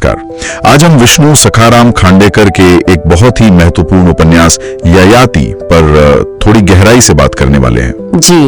नमस्कार। आज हम विष्णु सखाराम खांडेकर के एक बहुत ही महत्वपूर्ण उपन्यास ययाति पर थोड़ी गहराई से बात करने वाले हैं। जी,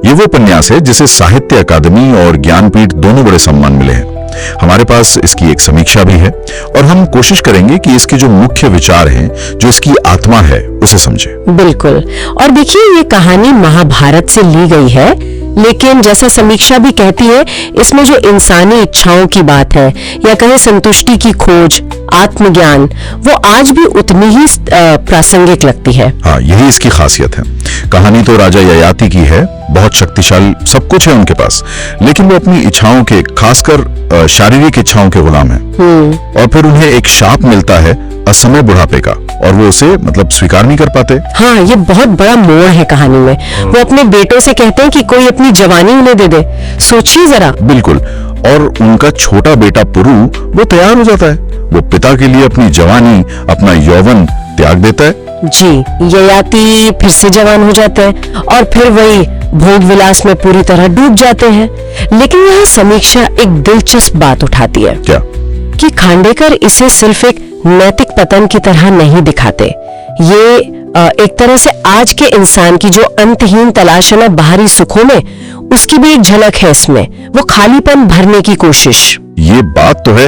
ये वो उपन्यास है जिसे साहित्य अकादमी और ज्ञानपीठ दोनों बड़े सम्मान मिले हैं। हमारे पास इसकी एक समीक्षा भी है और हम कोशिश करेंगे कि इसके जो मुख्य विचार हैं, जो इसकी आत्मा है, उसे समझें। बिल्कुल। और देखिए, ये कहानी महाभारत से ली गई है, लेकिन जैसा समीक्षा भी कहती है, इसमें जो इंसानी इच्छाओं की बात है या कहे संतुष्टि की खोज, आत्मज्ञान, वो आज भी उतनी ही प्रासंगिक लगती है। हाँ, यही इसकी खासियत है। कहानी तो राजा ययाति की है, बहुत शक्तिशाली, सब कुछ है उनके पास, लेकिन वो अपनी इच्छाओं के, खासकर शारीरिक इच्छाओं के गुलाम है। और फिर उन्हें एक शाप मिलता है असमय बुढ़ापे का, और वो उसे स्वीकार नहीं कर पाते। हाँ, ये बहुत बड़ा मोड़ है कहानी में। वो अपने बेटों से कहते हैं कि कोई अपनी जवानी उन्हें दे दे। सोचिए जरा। बिल्कुल। और उनका छोटा बेटा पुरु वो तैयार हो जाता है। वो पिता के लिए अपनी जवानी, अपना यौवन त्याग देता है। जी, ययाति फिर से जवान हो जाते हैं और फिर वही भोग विलास में पूरी तरह डूब जाते हैं। लेकिन यहाँ समीक्षा एक दिलचस्प बात उठाती है। क्या? कि खांडेकर इसे सिर्फ एक नैतिक पतन की तरह नहीं दिखाते। ये एक तरह से आज के इंसान की जो अंतहीन तलाश है ना बाहरी सुखों में, उसकी भी एक झलक है इसमें। वो खालीपन भरने की कोशिश। ये बात तो है,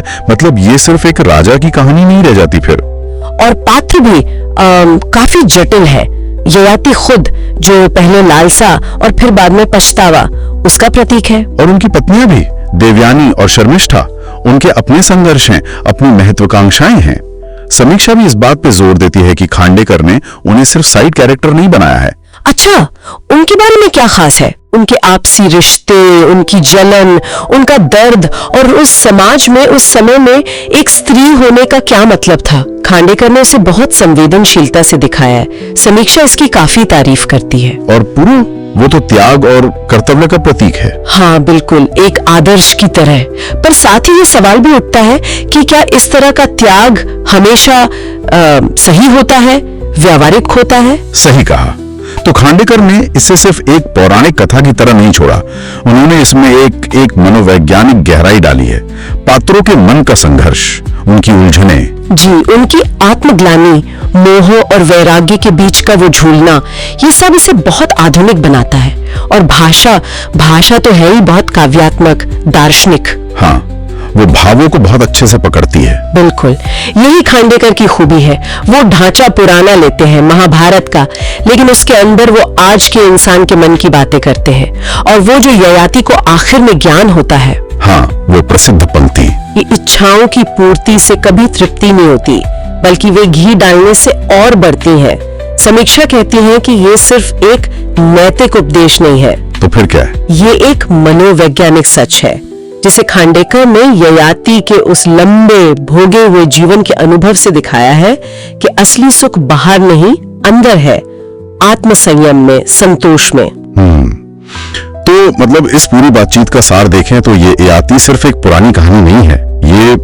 ये सिर्फ एक राजा की कहानी नहीं रह जाती फिर। और पात्र भी काफी जटिल है। ययाति खुद, जो पहले लालसा और फिर बाद में पछतावा, उसका प्रतीक है। और उनकी पत्नियां भी, देवयानी और शर्मिष्ठा, उनके अपने संघर्ष हैं, अपनी महत्वाकांक्षाएं हैं। समीक्षा भी इस बात पे जोर देती है कि खांडेकर ने उन्हें सिर्फ साइड कैरेक्टर नहीं बनाया है। अच्छा, उनके बारे में क्या खास है? उनके आपसी रिश्ते, उनकी जलन, उनका दर्द, और उस समाज में, उस समय में एक स्त्री होने का क्या मतलब था? खांडेकर ने उसे बहुत संवेदनशीलता से दिखाया है। समीक्षा इसकी काफी तारीफ करती है। और पुरु, वो तो त्याग और कर्तव्य का प्रतीक है। हाँ बिल्कुल, एक आदर्श की तरह। पर साथ ही ये सवाल भी उठता है कि क्या इस तरह का त्याग हमेशा सही होता है, व्यावहारिक होता है? सही कहा। तो खांडेकर ने इसे सिर्फ एक पौराणिक कथा की तरह नहीं छोड़ा। उन्होंने इसमें एक मनोवैज्ञानिक गहराई डाली है। पात्रों के मन का संघर्ष, उनकी उलझने, जी, उनकी आत्मग्लानि, मोह और वैराग्य के बीच का वो झूलना, ये सब इसे बहुत आधुनिक बनाता है। और भाषा तो है ही बहुत काव्यात्मक, दार्शनिक। हाँ, वो भावों को बहुत अच्छे से पकड़ती है। बिल्कुल, यही खांडेकर की खूबी है। वो ढांचा पुराना लेते हैं, महाभारत का, लेकिन उसके अंदर वो आज के इंसान के मन की बातें करते हैं। और वो जो ययाति को आखिर में ज्ञान होता है, हाँ, वो प्रसिद्ध पंक्ति, ये इच्छाओं की पूर्ति से कभी तृप्ति नहीं होती, बल्कि वे घी डालने से और बढ़ती है। समीक्षा कहती है कि ये सिर्फ एक नैतिक उपदेश नहीं है। तो फिर क्या है? ये एक मनोवैज्ञानिक सच है, जिसे खांडेकर ने ययाति के उस लंबे भोगे हुए जीवन के अनुभव से दिखाया है कि असली सुख बाहर नहीं, अंदर है, आत्म संयम में, संतोष में। तो इस पूरी बातचीत का सार देखें तो ये ययाति सिर्फ एक पुरानी कहानी नहीं है। ये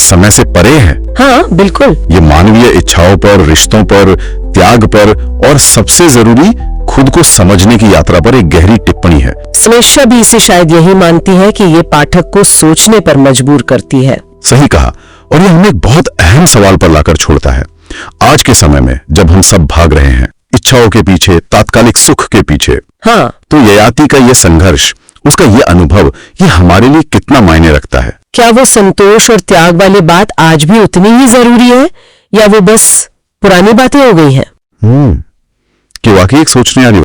समय से परे है। हाँ बिल्कुल। ये मानवीय इच्छाओं पर, रिश्तों पर, त्याग पर, और सबसे जरूरी, खुद को समझने की यात्रा पर एक गहरी टिप्पणी है। समीक्षा भी इसे शायद यही मानती है कि ये पाठक को सोचने पर मजबूर करती है। सही कहा। और ये हमें एक बहुत अहम सवाल पर लाकर छोड़ता है। आज के समय में जब हम सब भाग रहे हैं इच्छाओं के पीछे, तात्कालिक सुख के पीछे, हाँ, तो ययाति का ये संघर्ष, उसका ये अनुभव, ये हमारे लिए कितना मायने रखता है? क्या वो संतोष और त्याग वाली बात आज भी उतनी ही जरूरी है, या वो बस पुरानी बातें हो गई हैं? कि वाकई एक सोचने वाली